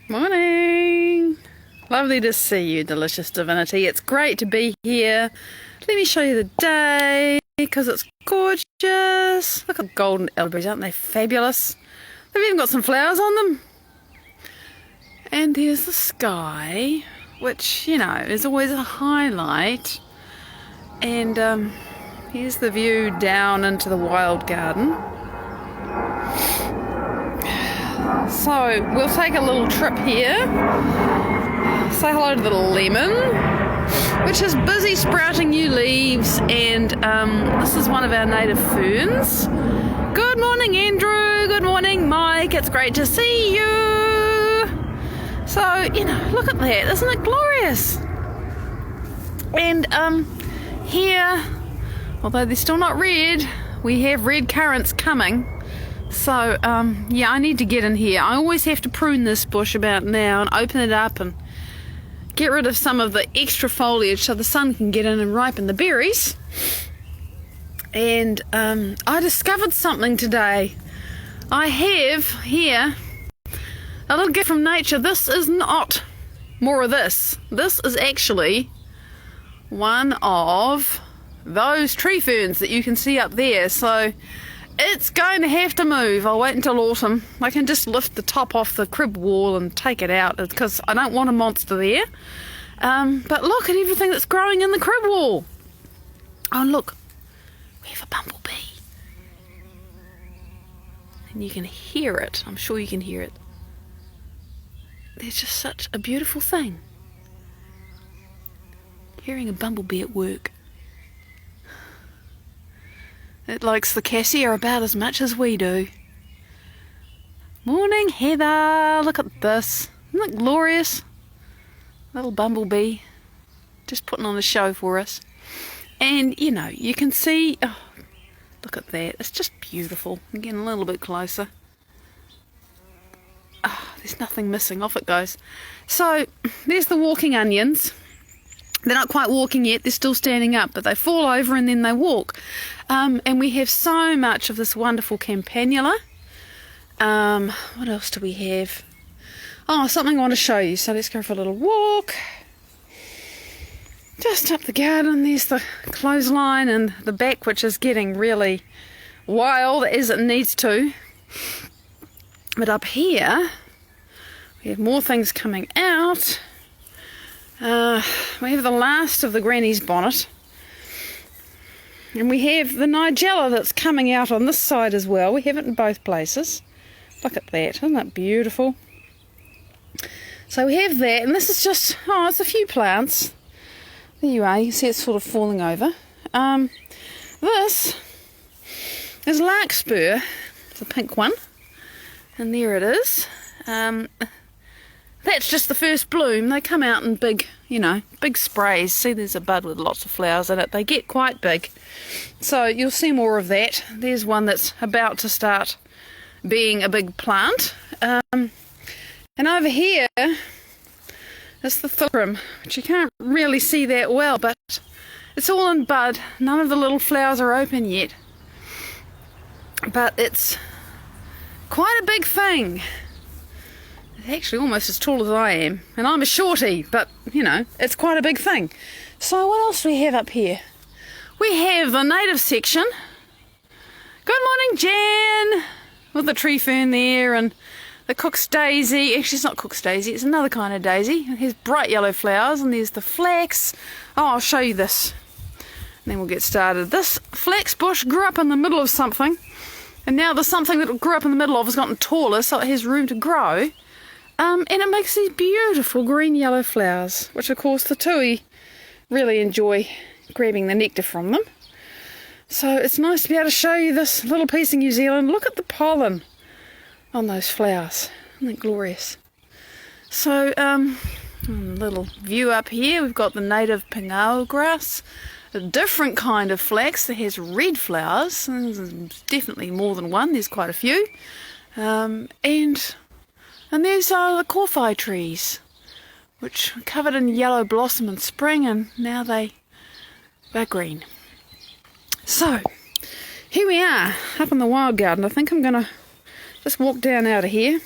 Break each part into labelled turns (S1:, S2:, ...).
S1: Morning! Lovely to see you, delicious divinity. It's great to be here. Let me show you the day because it's gorgeous. Look at the golden elderberries, aren't they fabulous? They've even got some flowers on them. And there's the sky, which, you know, is always a highlight. And here's the view down into the wild garden. So we'll take a little trip here, say hello to the lemon, which is busy sprouting new leaves, and this is one of our native ferns. Good morning, Andrew. Good morning, Mike. It's great to see you. So, you know, look at that. Isn't it glorious? And here, although they're still not red, we have red currants coming. So, yeah, I need to get in here. I always have to prune this bush about now and open it up and get rid of some of the extra foliage so the sun can get in and ripen the berries. And I discovered something today. I have here a little gift from nature. This is not more of this. This is actually one of those tree ferns that you can see up there. So it's going to have to move. I'll wait until autumn. I can just lift the top off the crib wall and take it out because I don't want a monster there. But look at everything that's growing in the crib wall. Oh, look. We have a bumblebee. And you can hear it. I'm sure you can hear it. There's just such a beautiful thing. Hearing a bumblebee at work. It likes the cassia about as much as we do. Morning, Heather. Look at this. Isn't it glorious? Little bumblebee. Just putting on a show for us. And, you know, you can see... Oh, look at that. It's just beautiful. I'm getting a little bit closer. Oh, there's nothing missing. Off it goes. So, there's the walking onions. They're not quite walking yet, they're still standing up, but they fall over and then they walk. And we have so much of this wonderful campanula. What else do we have? Oh, something I want to show you, so let's go for a little walk. Just up the garden, there's the clothesline and the back, which is getting really wild as it needs to. But up here, we have more things coming out. We have the last of the granny's bonnet, and we have the nigella that's coming out on this side as well. We have it in both places. Look at that, isn't that beautiful? So we have that, and this is just, oh, it's a few plants. There you are, you can see it's sort of falling over. This is larkspur, it's a pink one, and there it is. That's just the first bloom. They come out in big, you know, big sprays. See, there's a bud with lots of flowers in it. They get quite big. So you'll see more of that. There's one that's about to start being a big plant. And over here is the reprogram, which you can't really see that well, but it's all in bud. None of the little flowers are open yet. But it's quite a big thing. Actually almost as tall as I am, and I'm a shorty, but you know, it's quite a big thing. So what else do we have up here? We have the native section. Good morning, Jan, with the tree fern there, and the cook's daisy. Actually, it's not cook's daisy, it's another kind of daisy. It has bright yellow flowers, and there's the flax. Oh, I'll show you this, and then we'll get started. This flax bush grew up in the middle of something, and now the something that it grew up in the middle of has gotten taller, so it has room to grow. And it makes these beautiful green-yellow flowers, which of course the tui really enjoy grabbing the nectar from them. So it's nice to be able to show you this little piece of New Zealand. Look at the pollen on those flowers. Isn't that glorious? So, a little view up here. We've got the native pingao grass, a different kind of flax that has red flowers. There's definitely more than one. There's quite a few. And there's the kowhai trees, which are covered in yellow blossom in spring, and now they're green. So, here we are, up in the wild garden. I think I'm going to just walk down out of here.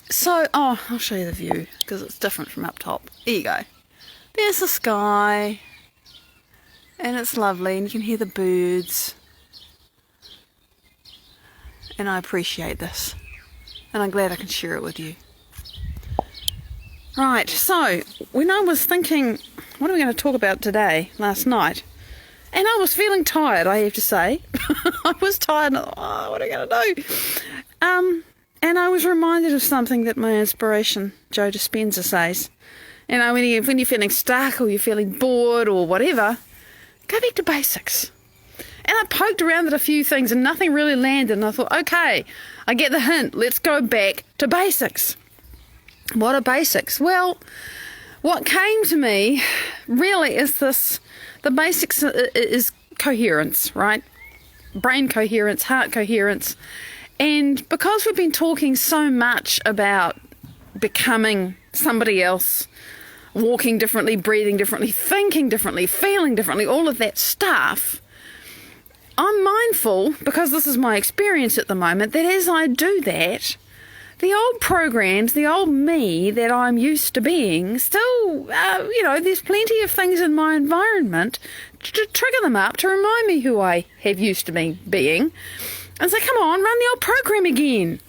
S1: So So, I'll show you the view because it's different from up top. There you go. There's the sky. And it's lovely and you can hear the birds. And I appreciate this. And I'm glad I can share it with you. Right, so when I was thinking, what are we going to talk about today, last night? And I was feeling tired, I have to say. I was tired and what are we going to do? And I was reminded of something that my inspiration, Joe Dispenza, says. You know, when you're feeling stuck or you're feeling bored or whatever, go back to basics. And I poked around at a few things and nothing really landed. And I thought, okay, I get the hint. Let's go back to basics. What are basics? Well, what came to me really is this. The basics is coherence, right? Brain coherence, heart coherence. And because we've been talking so much about becoming somebody else, walking differently, breathing differently, thinking differently, feeling differently, all of that stuff, I'm mindful, because this is my experience at the moment, that as I do that, the old programs, the old me that I'm used to being, still, there's plenty of things in my environment to trigger them up, to remind me who I have used to be being, and say, come on, run the old program again.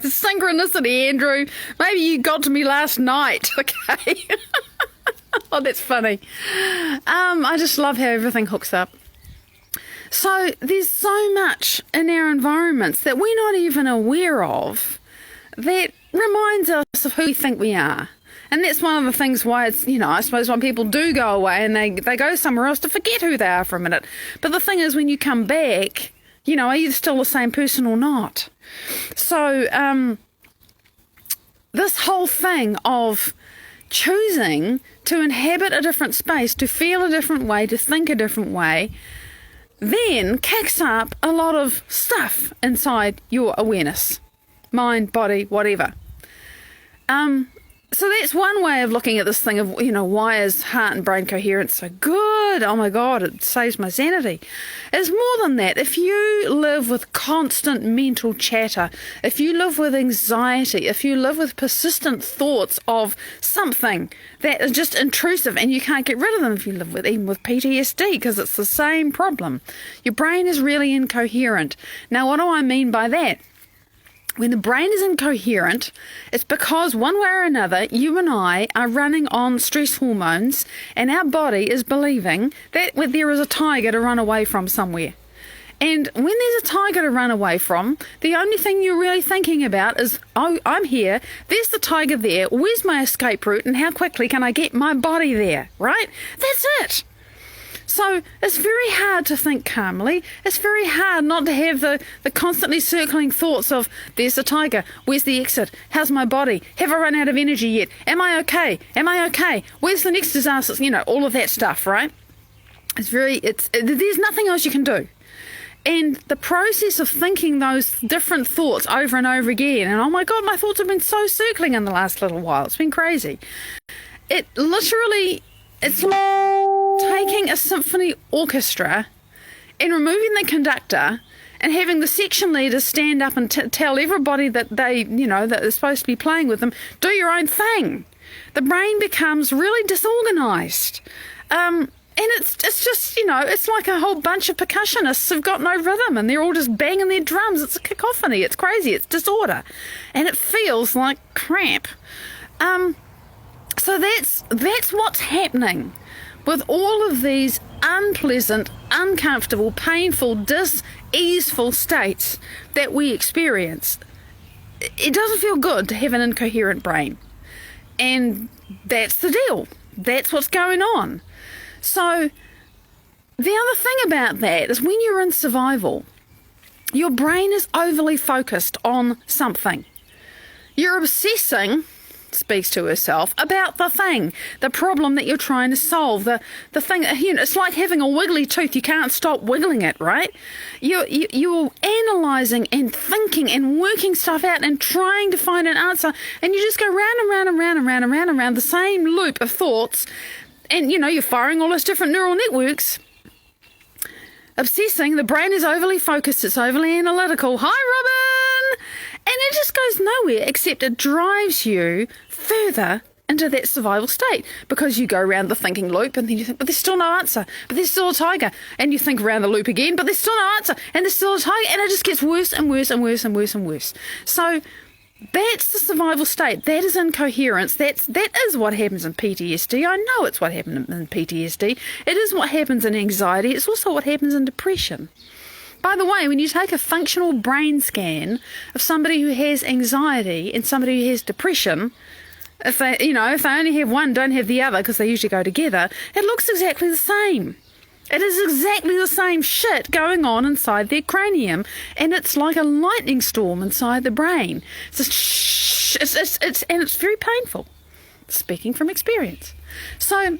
S1: Synchronicity, Andrew. Maybe you got to me last night, okay? Oh, that's funny. I just love how everything hooks up. So there's so much in our environments that we're not even aware of that reminds us of who we think we are. And that's one of the things why it's, I suppose when people do go away and they go somewhere else to forget who they are for a minute. But the thing is, when you come back, are you still the same person or not? So this whole thing of choosing to inhabit a different space, to feel a different way, to think a different way, then kicks up a lot of stuff inside your awareness. Mind, body, whatever. So that's one way of looking at this thing of, why is heart and brain coherence so good? Oh my God, it saves my sanity. It's more than that. If you live with constant mental chatter, if you live with anxiety, if you live with persistent thoughts of something that is just intrusive and you can't get rid of them, if you live with even with PTSD, because it's the same problem, your brain is really incoherent. Now, what do I mean by that? When the brain is incoherent, it's because one way or another, you and I are running on stress hormones and our body is believing that there is a tiger to run away from somewhere. And when there's a tiger to run away from, the only thing you're really thinking about is, oh, I'm here, there's the tiger there, where's my escape route and how quickly can I get my body there, right? That's it. So it's very hard to think calmly. It's very hard not to have the constantly circling thoughts of, there's the tiger, where's the exit, how's my body, have I run out of energy yet, am I okay, where's the next disaster, all of that stuff, right? There's nothing else you can do. And the process of thinking those different thoughts over and over again, and oh my God, my thoughts have been so circling in the last little while, it's been crazy. It's like taking a symphony orchestra and removing the conductor and having the section leaders stand up and tell everybody that that they're supposed to be playing with them, do your own thing. The brain becomes really disorganized. And it's just, it's like a whole bunch of percussionists have got no rhythm and they're all just banging their drums. It's a cacophony. It's crazy. It's disorder. And it feels like crap. So that's what's happening with all of these unpleasant, uncomfortable, painful, dis-easeful states that we experience. It doesn't feel good to have an incoherent brain. And that's the deal. That's what's going on. So the other thing about that is when you're in survival, your brain is overly focused on something. You're obsessing, speaks to herself, about the problem that you're trying to solve, the thing, it's like having a wiggly tooth. You can't stop wiggling it, right? You're analysing and thinking and working stuff out and trying to find an answer, and you just go round and round and round and round and round and round the same loop of thoughts, and you're firing all those different neural networks. Obsessing, the brain is overly focused, it's overly analytical. Hi, Robin! And it just goes nowhere except it drives you further into that survival state, because you go around the thinking loop and then you think, but there's still no answer, but there's still a tiger, and you think around the loop again, but there's still no answer, and there's still a tiger, and it just gets worse and worse and worse and worse and worse. So that's the survival state. That is incoherence. That is what happens in PTSD. I know it's what happens in PTSD. It is what happens in anxiety. It's also what happens in depression. By the way, when you take a functional brain scan of somebody who has anxiety and somebody who has depression, if they only have one, don't have the other, because they usually go together, it looks exactly the same. It is exactly the same shit going on inside their cranium, and it's like a lightning storm inside the brain. It's just shh, it's very painful, speaking from experience. So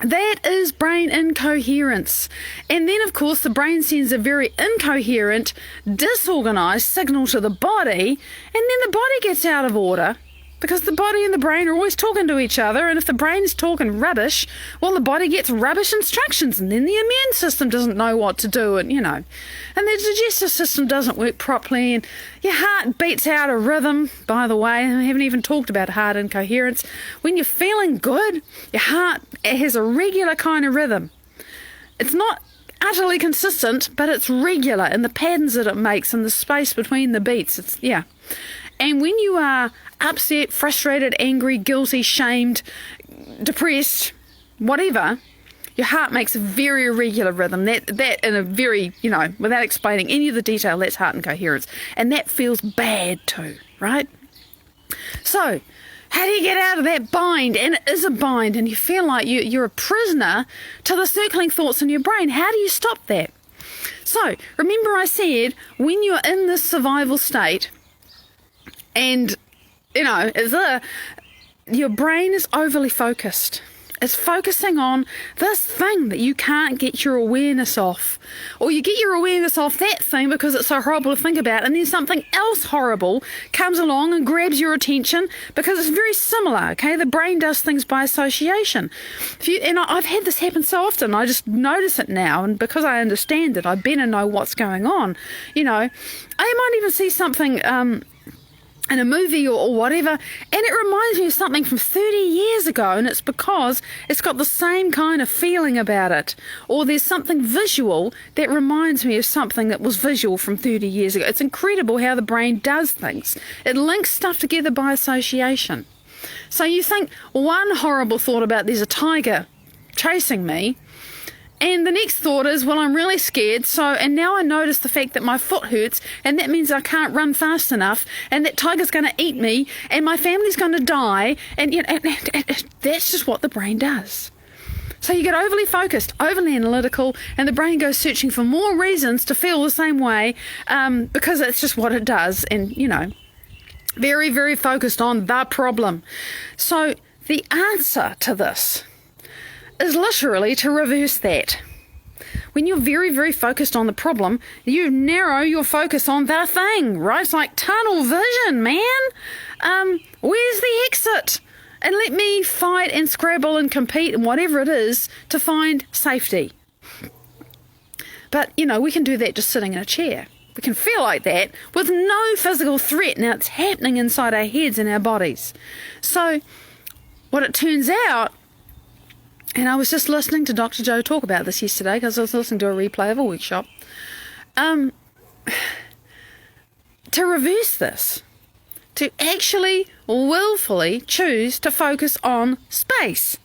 S1: that is brain incoherence. And then, of course, the brain sends a very incoherent, disorganized signal to the body, and then the body gets out of order, because the body and the brain are always talking to each other, and if the brain is talking rubbish, well, the body gets rubbish instructions, and then the immune system doesn't know what to do, and the digestive system doesn't work properly, and your heart beats out of rhythm. By the way, I haven't even talked about heart incoherence. When you're feeling good, your heart has a regular kind of rhythm. It's not utterly consistent, but it's regular in the patterns that it makes and the space between the beats. And when you are upset, frustrated, angry, guilty, shamed, depressed, whatever, your heart makes a very irregular rhythm. That in a very, without explaining any of the detail, that's heart incoherence. And that feels bad too, right? So, how do you get out of that bind? And it is a bind, and you feel like you're a prisoner to the circling thoughts in your brain. How do you stop that? So, remember I said, when you're in this survival state, and, your brain is overly focused. It's focusing on this thing that you can't get your awareness off. Or you get your awareness off that thing because it's so horrible to think about, and then something else horrible comes along and grabs your attention, because it's very similar, okay? The brain does things by association. I've had this happen so often, I just notice it now, and because I understand it, I better know what's going on. I might even see something in a movie or whatever, and it reminds me of something from 30 years ago, and it's because it's got the same kind of feeling about it. Or there's something visual that reminds me of something that was visual from 30 years ago. It's incredible how the brain does things. It links stuff together by association. So you think one horrible thought about there's a tiger chasing me, and the next thought is, well, I'm really scared, and now I notice the fact that my foot hurts, and that means I can't run fast enough, and that tiger's going to eat me, and my family's going to die, and that's just what the brain does. So you get overly focused, overly analytical, and the brain goes searching for more reasons to feel the same way, because it's just what it does, and, very, very focused on the problem. So the answer to this is literally to reverse that. When you're very, very focused on the problem, you narrow your focus on the thing, right? It's like tunnel vision, man. Where's the exit? And let me fight and scrabble and compete and whatever it is to find safety. But, we can do that just sitting in a chair. We can feel like that with no physical threat. Now, it's happening inside our heads and our bodies. So, what it turns out, and I was just listening to Dr. Joe talk about this yesterday, because I was listening to a replay of a workshop. To reverse this, to actually willfully choose to focus on space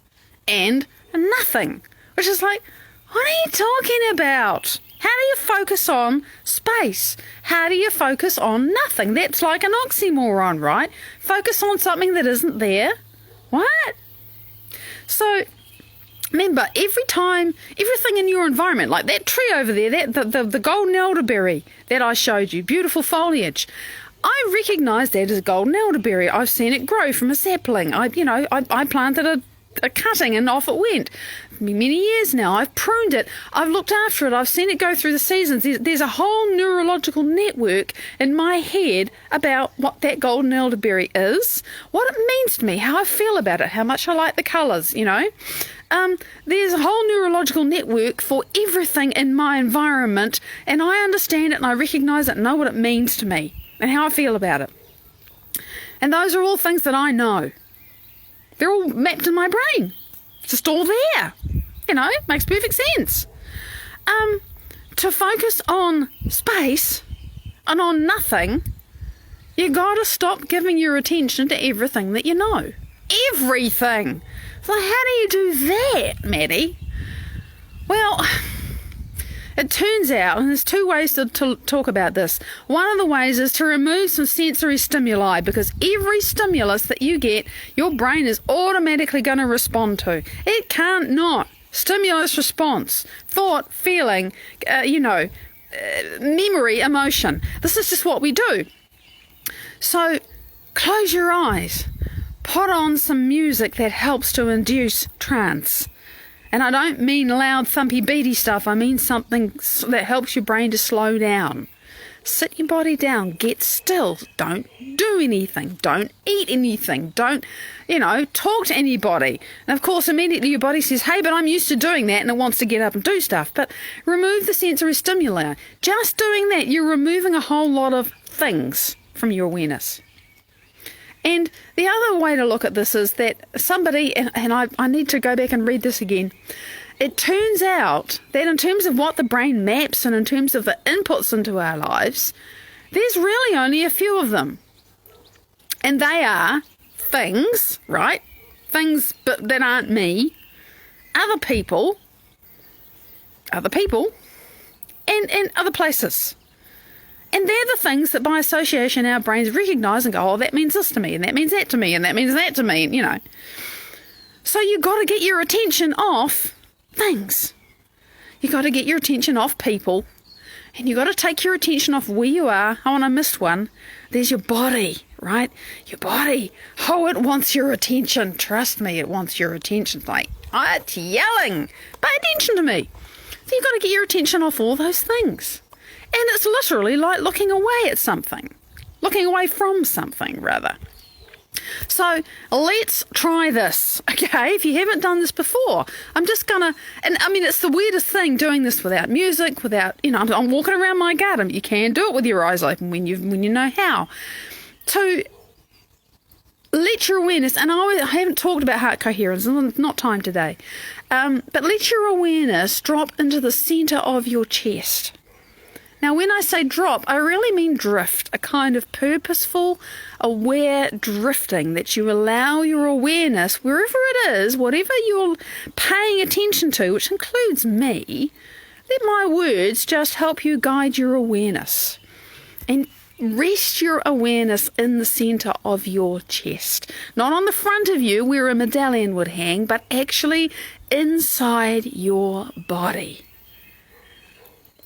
S1: and nothing, which is like, what are you talking about? How do you focus on space? How do you focus on nothing? That's like an oxymoron, right? Focus on something that isn't there. What? So, remember, everything in your environment, like that tree over there, the golden elderberry that I showed you, beautiful foliage, I recognise that as a golden elderberry. I've seen it grow from a sapling. I planted a cutting and off it went. Many years now. I've pruned it. I've looked after it. I've seen it go through the seasons. There's a whole neurological network in my head about what that golden elderberry is, what it means to me, how I feel about it, how much I like the colours, There's a whole neurological network for everything in my environment, and I understand it and I recognise it and know what it means to me and how I feel about it. And those are all things that I know. They're all mapped in my brain. It's just all there. Makes perfect sense. To focus on space and on nothing, you got to stop giving your attention to everything that you know. Everything. So how do you do that, Maddie? Well, it turns out, and there's two ways to talk about this. One of the ways is to remove some sensory stimuli, because every stimulus that you get, your brain is automatically going to respond to. It can't not. Stimulus, response, thought, feeling, memory, emotion. This is just what we do. So close your eyes. Put on some music that helps to induce trance. And I don't mean loud, thumpy, beaty stuff. I mean something that helps your brain to slow down. Sit your body down. Get still. Don't do anything. Don't eat anything. Don't, talk to anybody. And of course, immediately your body says, hey, but I'm used to doing that, and it wants to get up and do stuff. But remove the sensory stimuli. Just doing that, you're removing a whole lot of things from your awareness. And the other way to look at this is that somebody, and I need to go back and read this again, it turns out that in terms of what the brain maps and in terms of the inputs into our lives, there's really only a few of them. And they are things, right? Things that aren't me, other people, and other places. And they're the things that by association our brains recognise and go, oh, that means this to me, and that means that to me, and that means that to me, and. So you've got to get your attention off things. You've got to get your attention off people, and you've got to take your attention off where you are. Oh, and I missed one. There's your body, right? Your body. Oh, it wants your attention. Trust me, it wants your attention. It's yelling. Pay attention to me. So you've got to get your attention off all those things. And it's literally like looking away at something. Looking away from something, rather. So let's try this, okay? If you haven't done this before, I'm just gonna, and I mean, it's the weirdest thing doing this without music, without, I'm walking around my garden. You can do it with your eyes open when you know how. To let your awareness, and I haven't talked about heart coherence, not time today, but let your awareness drop into the center of your chest. Now, when I say drop, I really mean drift, a kind of purposeful, aware drifting that you allow your awareness, wherever it is, whatever you're paying attention to, which includes me, let my words just help you guide your awareness. And rest your awareness in the centre of your chest. Not on the front of you where a medallion would hang, but actually inside your body.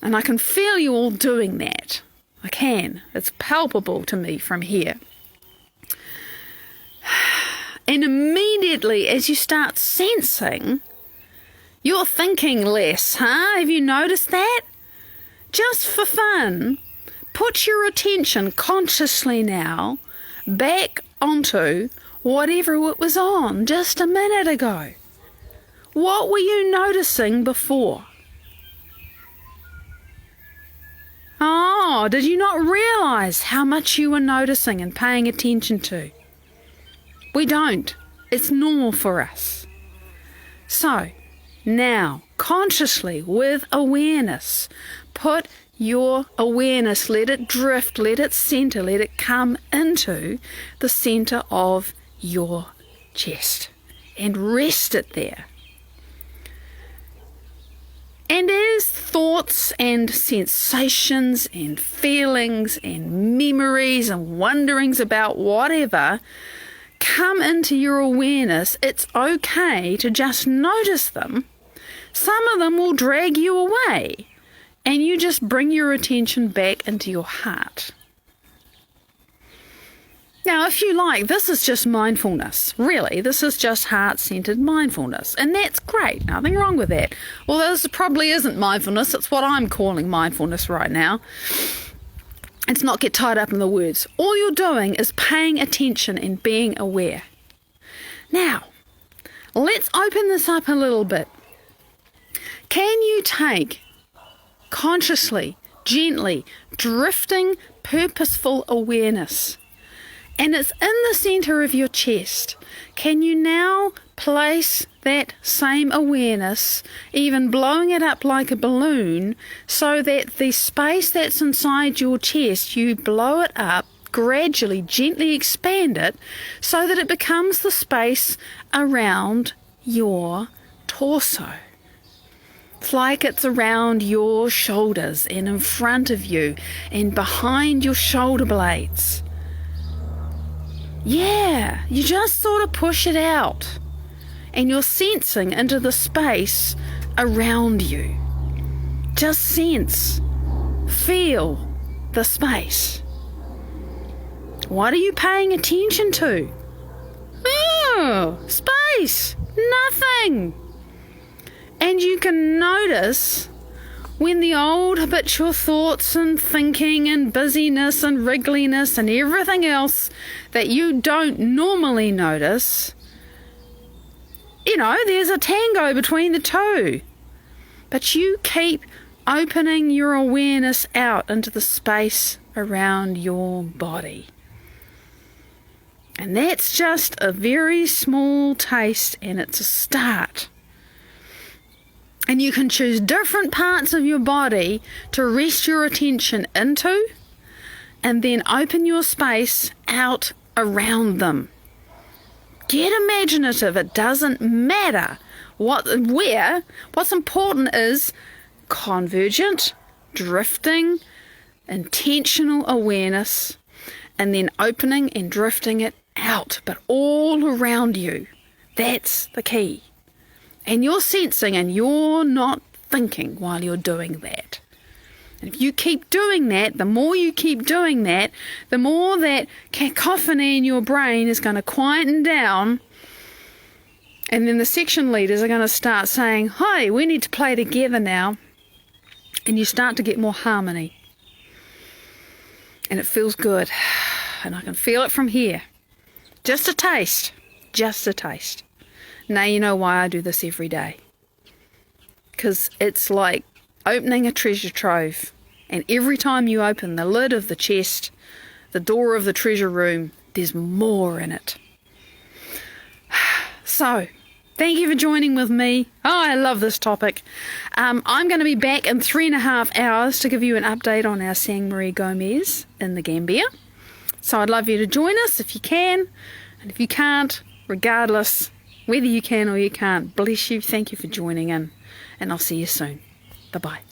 S1: And I can feel you all doing that. I can. It's palpable to me from here. And immediately as you start sensing, you're thinking less, huh? Have you noticed that? Just for fun, put your attention consciously now back onto whatever it was on just a minute ago. What were you noticing before? Oh, did you not realise how much you were noticing and paying attention to? We don't. It's normal for us. So, now, consciously, with awareness, put your awareness, let it drift, let it centre, let it come into the centre of your chest and rest it there. And as thoughts and sensations and feelings and memories and wonderings about whatever come into your awareness, it's okay to just notice them. Some of them will drag you away, and you just bring your attention back into your heart. Now, if you like, this is just mindfulness. Really, this is just heart-centered mindfulness. And that's great. Nothing wrong with that. Although this probably isn't mindfulness. It's what I'm calling mindfulness right now. Let's not get tied up in the words. All you're doing is paying attention and being aware. Now, let's open this up a little bit. Can you take consciously, gently, drifting, purposeful awareness and it's in the center of your chest. Can you now place that same awareness, even blowing it up like a balloon, so that the space that's inside your chest, you blow it up, gradually, gently expand it, so that it becomes the space around your torso. It's like it's around your shoulders and in front of you and behind your shoulder blades. Yeah, you just sort of push it out and you're sensing into the space around you. Just sense, feel the space. What are you paying attention to? Oh, space, nothing. And you can notice when the old habitual thoughts and thinking and busyness and wriggliness and everything else that you don't normally notice, there's a tango between the two. But you keep opening your awareness out into the space around your body. And that's just a very small taste, and it's a start. And you can choose different parts of your body to rest your attention into, and then open your space out around them. Get imaginative. It doesn't matter where. What's important is convergent, drifting, intentional awareness, and then opening and drifting it out, but all around you. That's the key. And you're sensing and you're not thinking while you're doing that. And if you keep doing that, the more you keep doing that, the more that cacophony in your brain is going to quieten down. And then the section leaders are going to start saying, "Hi, we need to play together now." And you start to get more harmony. And it feels good. And I can feel it from here. Just a taste. Just a taste. Now you know why I do this every day. Because it's like opening a treasure trove. And every time you open the lid of the chest, the door of the treasure room, there's more in it. So, thank you for joining with me. Oh, I love this topic. I'm going to be back in 3.5 hours to give you an update on our Sang Marie Gomez in the Gambia. So I'd love you to join us if you can. And if you can't, regardless, whether you can or you can't, bless you. Thank you for joining in. And I'll see you soon. Bye-bye.